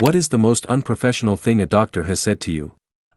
What is the most unprofessional thing a doctor has said to you?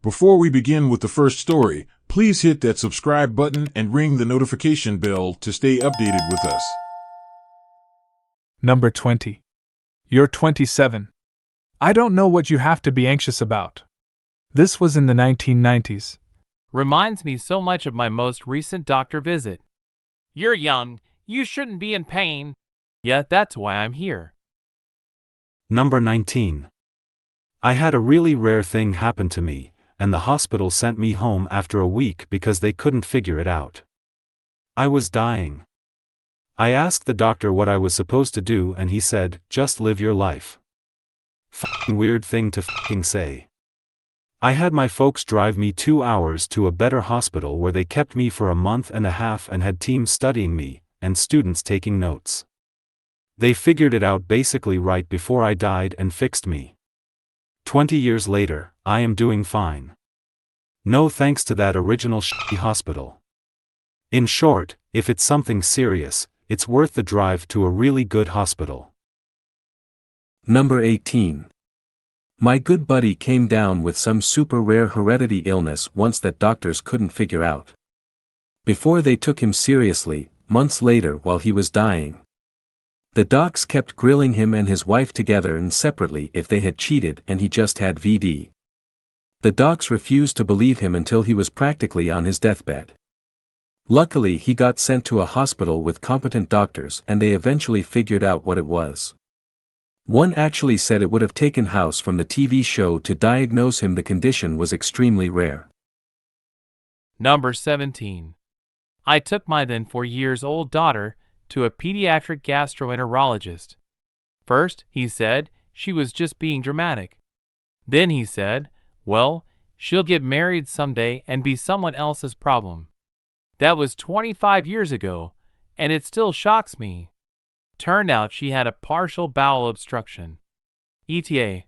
Before we begin with the first story, please hit that subscribe button and ring the notification bell to stay updated with us. Number 20. You're 27. I don't know what you have to be anxious about. This was in the 1990s. Reminds me so much of my most recent doctor visit. You're young, you shouldn't be in pain. Yeah, that's why I'm here. Number 19. I had a really rare thing happen to me, and the hospital sent me home after a week because they couldn't figure it out. I was dying. I asked the doctor what I was supposed to do and he said, just live your life. F***ing weird thing to f***ing say. I had my folks drive me 2 hours to a better hospital where they kept me for a month and a half and had teams studying me, and students taking notes. They figured it out basically right before I died and fixed me. 20 years later, I am doing fine. No thanks to that original shitty hospital. In short, if it's something serious, it's worth the drive to a really good hospital. Number 18. My good buddy came down with some super rare heredity illness once that doctors couldn't figure out. Before they took him seriously, months later while he was dying. The docs kept grilling him and his wife together and separately if they had cheated and he just had VD. The docs refused to believe him until he was practically on his deathbed. Luckily he got sent to a hospital with competent doctors and they eventually figured out what it was. One actually said it would have taken House from the TV show to diagnose him. The condition was extremely rare. Number 17. I took my then 4-year-old daughter to a pediatric gastroenterologist. First, he said she was just being dramatic. Then he said, well, she'll get married someday and be someone else's problem. That was 25 years ago, and it still shocks me. Turned out she had a partial bowel obstruction. ETA.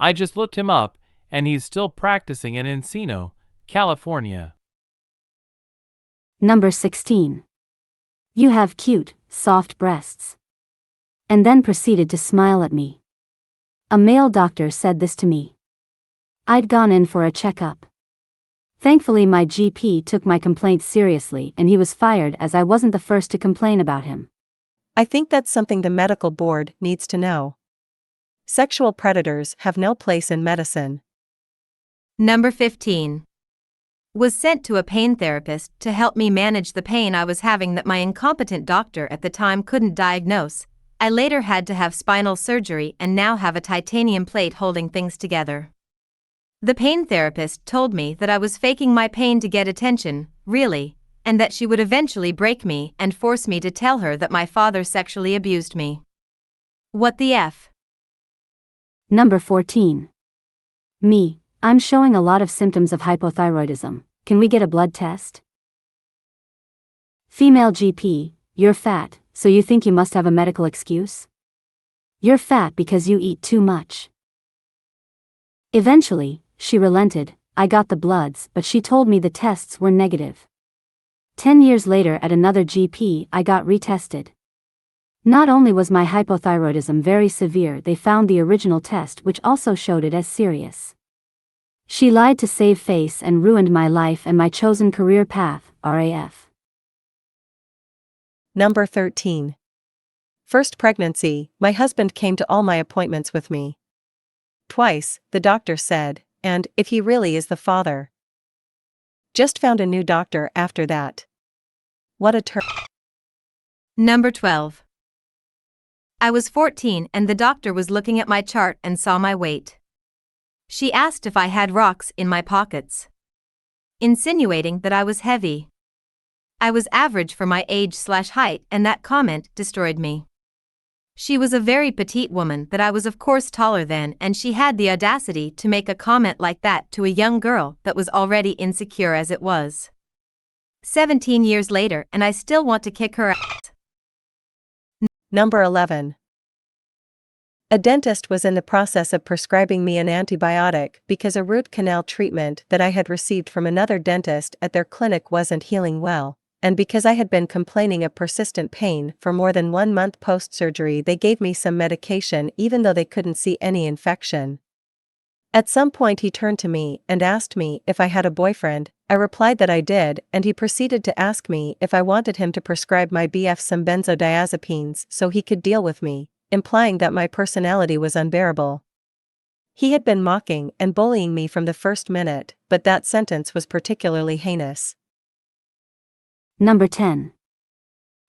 I just looked him up, and he's still practicing in Encino, California. Number 16. You have cute, soft breasts. And then proceeded to smile at me. A male doctor said this to me. I'd gone in for a checkup. Thankfully my GP took my complaint seriously and he was fired as I wasn't the first to complain about him. I think that's something the medical board needs to know. Sexual predators have no place in medicine. Number 15. Was sent to a pain therapist to help me manage the pain I was having that my incompetent doctor at the time couldn't diagnose. I later had to have spinal surgery and now have a titanium plate holding things together. The pain therapist told me that I was faking my pain to get attention, really, and that she would eventually break me and force me to tell her that my father sexually abused me. What the F? Number 14. Me, I'm showing a lot of symptoms of hypothyroidism. Can we get a blood test? Female GP, you're fat, so you think you must have a medical excuse? You're fat because you eat too much. Eventually, she relented. I got the bloods, but she told me the tests were negative. 10 years later at another GP, I got retested. Not only was my hypothyroidism very severe, they found the original test which also showed it as serious. She lied to save face and ruined my life and my chosen career path, RAF. Number 13. First pregnancy, my husband came to all my appointments with me. Twice, the doctor said, and if he really is the father. Just found a new doctor after that. What a Number 12. I was 14 and the doctor was looking at my chart and saw my weight. She asked if I had rocks in my pockets, insinuating that I was heavy. I was average for my age/height and that comment destroyed me. She was a very petite woman that I was of course taller than, and she had the audacity to make a comment like that to a young girl that was already insecure as it was. 17 years later and I still want to kick her ass. Number 11. A dentist was in the process of prescribing me an antibiotic because a root canal treatment that I had received from another dentist at their clinic wasn't healing well. and because I had been complaining of persistent pain for more than 1 month post-surgery, they gave me some medication even though they couldn't see any infection. At some point he turned to me and asked me if I had a boyfriend. I replied that I did, and he proceeded to ask me if I wanted him to prescribe my BF some benzodiazepines so he could deal with me, implying that my personality was unbearable. He had been mocking and bullying me from the first minute, but that sentence was particularly heinous. Number 10.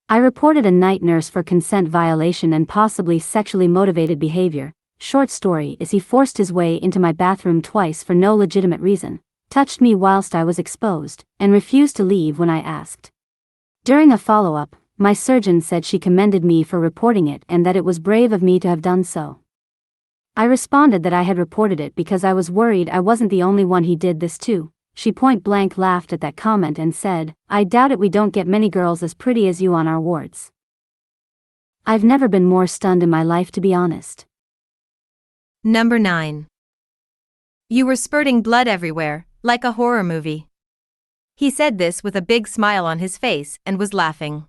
I reported a night nurse for consent violation and possibly sexually motivated behavior. Short story is he forced his way into my bathroom twice for no legitimate reason, touched me whilst I was exposed, and refused to leave when I asked. During a follow-up, my surgeon said she commended me for reporting it and that it was brave of me to have done so. I responded that I had reported it because I was worried I wasn't the only one he did this to. She point-blank laughed at that comment and said, "I doubt it, we don't get many girls as pretty as you on our wards." I've never been more stunned in my life, to be honest. Number 9. You were spurting blood everywhere, like a horror movie. He said this with a big smile on his face and was laughing.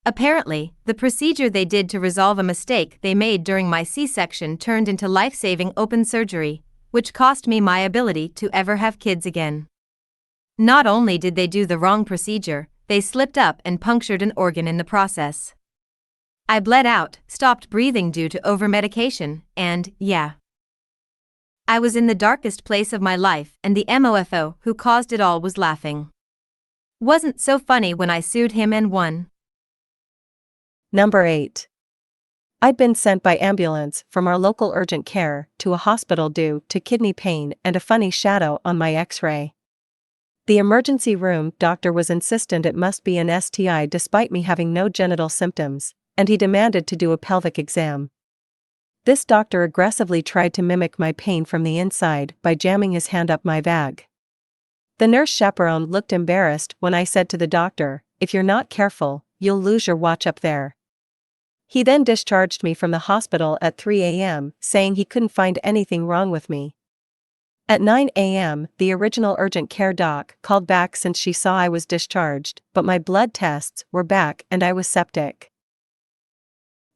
Apparently, the procedure they did to resolve a mistake they made during my C-section turned into life-saving open surgery, which cost me my ability to ever have kids again. Not only did they do the wrong procedure, they slipped up and punctured an organ in the process. I bled out, stopped breathing due to over-medication, and, yeah. I was in the darkest place of my life, and the MOFO who caused it all was laughing. Wasn't so funny when I sued him and won. Number 8. I'd been sent by ambulance from our local urgent care to a hospital due to kidney pain and a funny shadow on my X-ray. The emergency room doctor was insistent it must be an STI despite me having no genital symptoms, and he demanded to do a pelvic exam. This doctor aggressively tried to mimic my pain from the inside by jamming his hand up my vag. The nurse chaperone looked embarrassed when I said to the doctor, "If you're not careful, you'll lose your watch up there." He then discharged me from the hospital at 3 a.m., saying he couldn't find anything wrong with me. At 9 a.m., the original urgent care doc called back since she saw I was discharged, but my blood tests were back and I was septic.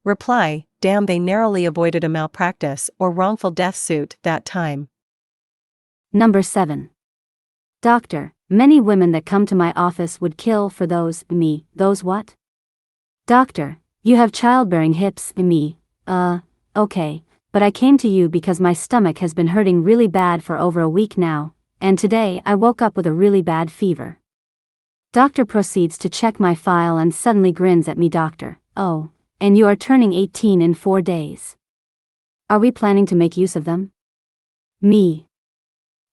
Reply: damn, they narrowly avoided a malpractice or wrongful death suit that time. Number 7. Doctor, many women that come to my office would kill for those what? Doctor, you have childbearing hips, okay, but I came to you because my stomach has been hurting really bad for over a week now, and today I woke up with a really bad fever. Doctor proceeds to check my file and suddenly grins at me. Doctor, oh, and you are turning 18 in 4 days. Are we planning to make use of them? Me.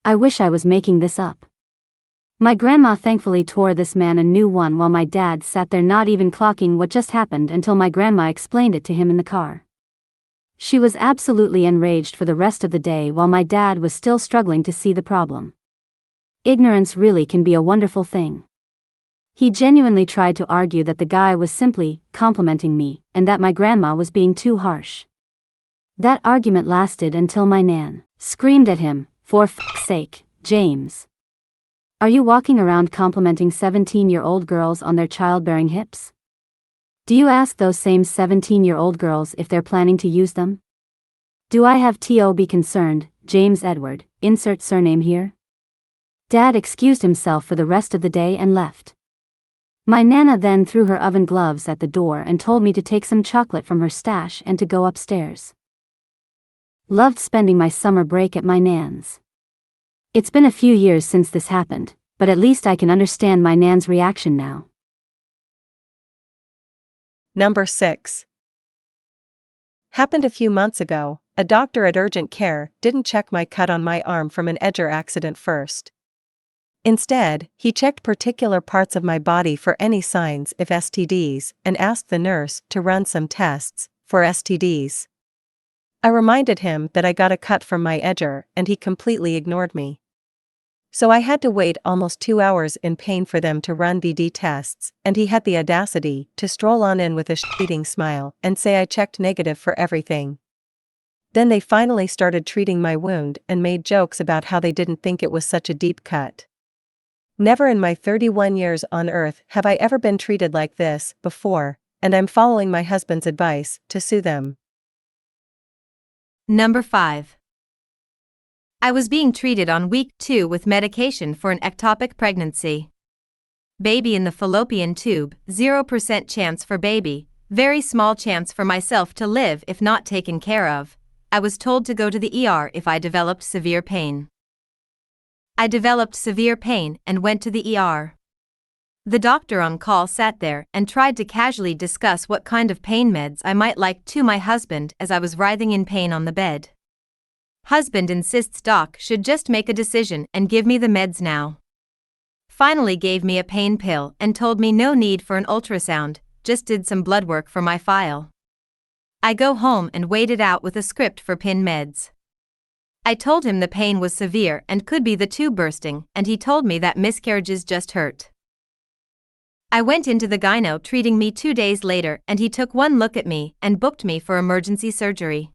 I wish I was making this up. My grandma thankfully tore this man a new one while my dad sat there not even clocking what just happened until my grandma explained it to him in the car. She was absolutely enraged for the rest of the day while my dad was still struggling to see the problem. Ignorance really can be a wonderful thing. He genuinely tried to argue that the guy was simply complimenting me and that my grandma was being too harsh. That argument lasted until my nan screamed at him, "For f***'s sake, James. Are you walking around complimenting 17-year-old girls on their childbearing hips? Do you ask those same 17-year-old girls if they're planning to use them? Do I have to be concerned, James Edward, insert surname here?" Dad excused himself for the rest of the day and left. My Nana then threw her oven gloves at the door and told me to take some chocolate from her stash and to go upstairs. Loved spending my summer break at my Nan's. It's been a few years since this happened, but at least I can understand my Nan's reaction now. Number 6. Happened a few months ago. A doctor at urgent care didn't check my cut on my arm from an edger accident first. Instead, he checked particular parts of my body for any signs of STDs and asked the nurse to run some tests for STDs. I reminded him that I got a cut from my edger and he completely ignored me. So I had to wait almost 2 hours in pain for them to run BD tests, and he had the audacity to stroll on in with a shit-eating smile and say I checked negative for everything. Then they finally started treating my wound and made jokes about how they didn't think it was such a deep cut. Never in my 31 years on earth have I ever been treated like this before, and I'm following my husband's advice to sue them. Number 5. I was being treated on week 2 with medication for an ectopic pregnancy. Baby in the fallopian tube, 0% chance for baby, very small chance for myself to live if not taken care of. I was told to go to the ER if I developed severe pain. I developed severe pain and went to the ER. The doctor on call sat there and tried to casually discuss what kind of pain meds I might like to my husband as I was writhing in pain on the bed. Husband insists doc should just make a decision and give me the meds now. Finally gave me a pain pill and told me no need for an ultrasound, just did some blood work for my file. I go home and wait it out with a script for pain meds. I told him the pain was severe and could be the tube bursting, and he told me that miscarriages just hurt. I went into the gyno treating me 2 days later and he took one look at me and booked me for emergency surgery.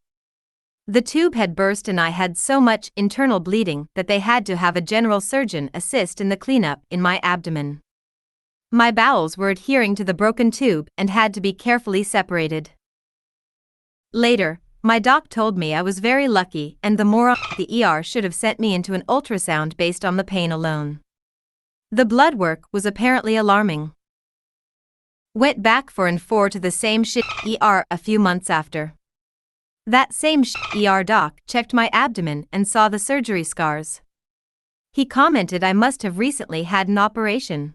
The tube had burst and I had so much internal bleeding that they had to have a general surgeon assist in the cleanup in my abdomen. My bowels were adhering to the broken tube and had to be carefully separated. Later, my doc told me I was very lucky and the moron at the ER should have sent me into an ultrasound based on the pain alone. The blood work was apparently alarming. Went back for and for to the same shit ER a few months after. That same ER doc checked my abdomen and saw the surgery scars. He commented I must have recently had an operation.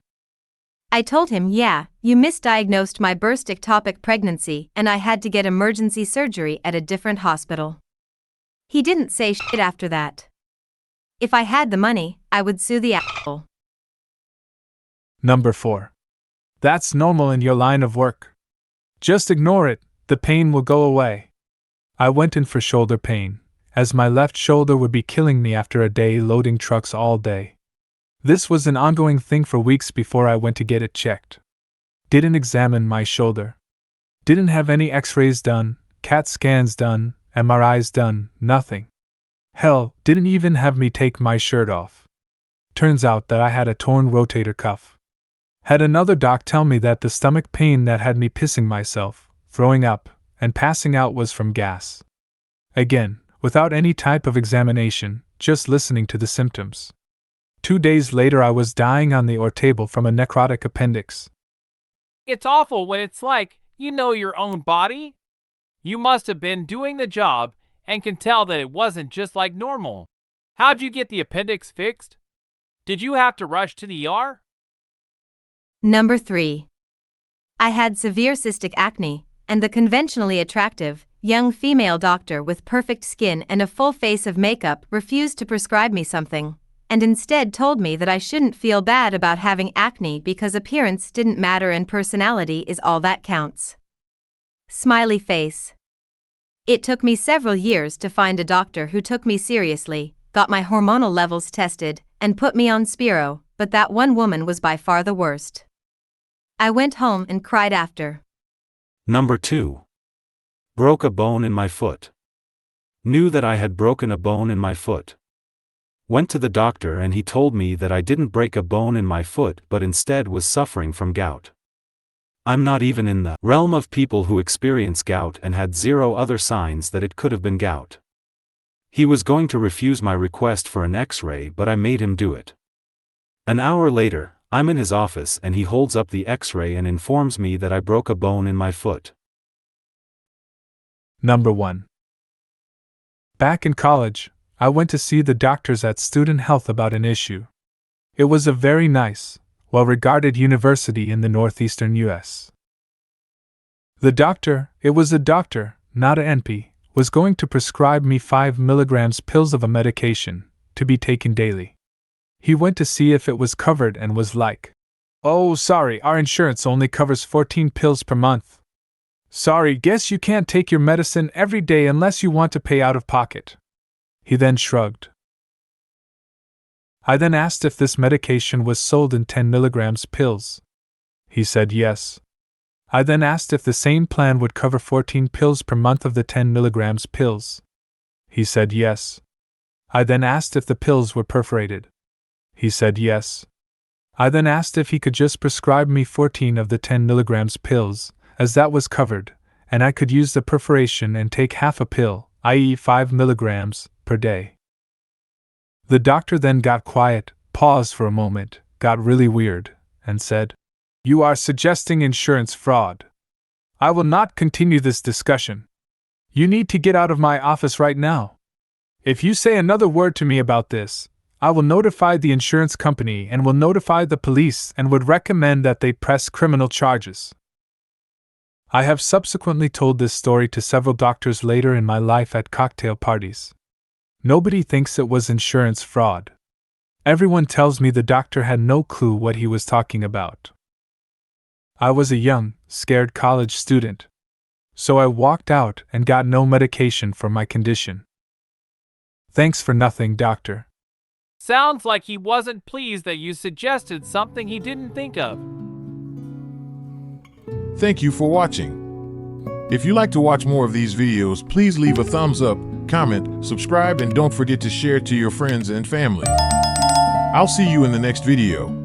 I told him, yeah, you misdiagnosed my burst ectopic pregnancy and I had to get emergency surgery at a different hospital. He didn't say shit after that. If I had the money, I would sue the asshole. Number 4. That's normal in your line of work. Just ignore it, the pain will go away. I went in for shoulder pain, as my left shoulder would be killing me after a day loading trucks all day. This was an ongoing thing for weeks before I went to get it checked. Didn't examine my shoulder. Didn't have any x-rays done, CAT scans done, MRIs done, nothing. Hell, didn't even have me take my shirt off. Turns out that I had a torn rotator cuff. Had another doc tell me that the stomach pain that had me pissing myself, throwing up, and passing out was from gas. Again, without any type of examination, just listening to the symptoms. 2 days later I was dying on the OR table from a necrotic appendix. It's awful when it's like you know your own body. You must have been doing the job and can tell that it wasn't just like normal. How'd you get the appendix fixed? Did you have to rush to the ER? Number 3. I had severe cystic acne, and the conventionally attractive, young female doctor with perfect skin and a full face of makeup refused to prescribe me something, and instead told me that I shouldn't feel bad about having acne because appearance didn't matter and personality is all that counts. Smiley face. It took me several years to find a doctor who took me seriously, got my hormonal levels tested, and put me on Spiro, but that one woman was by far the worst. I went home and cried after. Number 2. Broke a bone in my foot. Knew that I had broken a bone in my foot. Went to the doctor and he told me that I didn't break a bone in my foot but instead was suffering from gout. I'm not even in the realm of people who experience gout and had zero other signs that it could have been gout. He was going to refuse my request for an X-ray but I made him do it. An hour later, I'm in his office and he holds up the X-ray and informs me that I broke a bone in my foot. Number 1. Back in college, I went to see the doctors at Student Health about an issue. It was a very nice, well-regarded university in the northeastern U.S. The doctor, it was a doctor, not a NP, was going to prescribe me 5 milligrams pills of a medication, to be taken daily. He went to see if it was covered and was like, "Oh, sorry, our insurance only covers 14 pills per month. Sorry, guess you can't take your medicine every day unless you want to pay out of pocket." He then shrugged. I then asked if this medication was sold in 10 milligrams pills. He said yes. I then asked if the same plan would cover 14 pills per month of the 10 milligrams pills. He said yes. I then asked if the pills were perforated. He said yes. I then asked if he could just prescribe me 14 of the 10 milligrams pills, as that was covered, and I could use the perforation and take half a pill, i.e. 5 milligrams, per day. The doctor then got quiet, paused for a moment, got really weird, and said, "You are suggesting insurance fraud. I will not continue this discussion. You need to get out of my office right now. If you say another word to me about this, I will notify the insurance company and will notify the police and would recommend that they press criminal charges." I have subsequently told this story to several doctors later in my life at cocktail parties. Nobody thinks it was insurance fraud. Everyone tells me the doctor had no clue what he was talking about. I was a young, scared college student. So I walked out and got no medication for my condition. Thanks for nothing, doctor. Sounds like he wasn't pleased that you suggested something he didn't think of. Thank you for watching. If you like to watch more of these videos, please leave a thumbs up, comment, subscribe, and don't forget to share to your friends and family. I'll see you in the next video.